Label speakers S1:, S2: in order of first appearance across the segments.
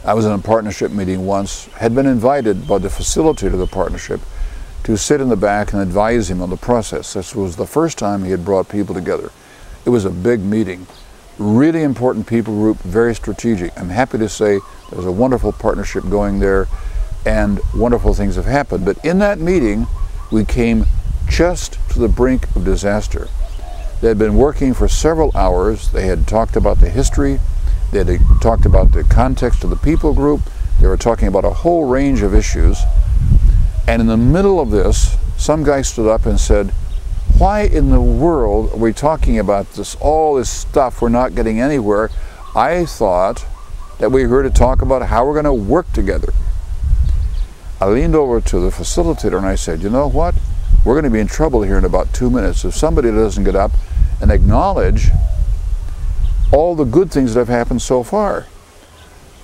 S1: I was in a partnership meeting once, had been invited by the facilitator of the partnership to sit in the back and advise him on the process. This was the first time he had brought people together. It was a big meeting. Really important people group, very strategic. I'm happy to say there's a wonderful partnership going there and wonderful things have happened. But in that meeting, we came just to the brink of disaster. They had been working for several hours. They had talked about the history. They had talked about the context of the people group. They were talking about a whole range of issues. And in the middle of this, some guy stood up and said, "Why in the world are we talking about this, all this stuff? We're not getting anywhere. I thought that we were to talk about how we're going to work together." I leaned over to the facilitator and I said, "You know what? We're going to be in trouble here in about 2 minutes if somebody doesn't get up and acknowledge all the good things that have happened so far."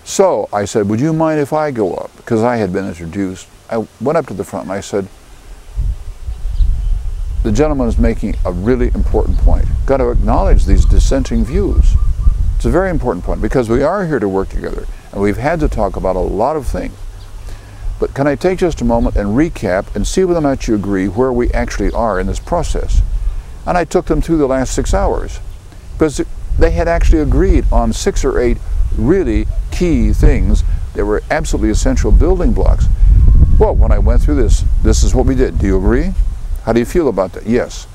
S1: So I said, "Would you mind if I go up?" Because I had been introduced. I went up to the front and I said, "The gentleman is making a really important point. Got to acknowledge these dissenting views. It's a very important point because we are here to work together and we've had to talk about a lot of things. But can I take just a moment and recap and see whether or not you agree where we actually are in this process?" And I took them through the last 6 hours because they had actually agreed on 6 or 8 really key things that were absolutely essential building blocks. Well, when I went through this is what we did. Do you agree? How do you feel about that? Yes.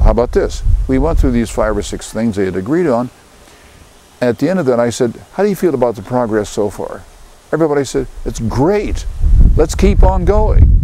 S1: How about this? We went through these 5 or 6 things they had agreed on. And at the end of that, I said, "How do you feel about the progress so far?" Everybody said, "It's great. Let's keep on going."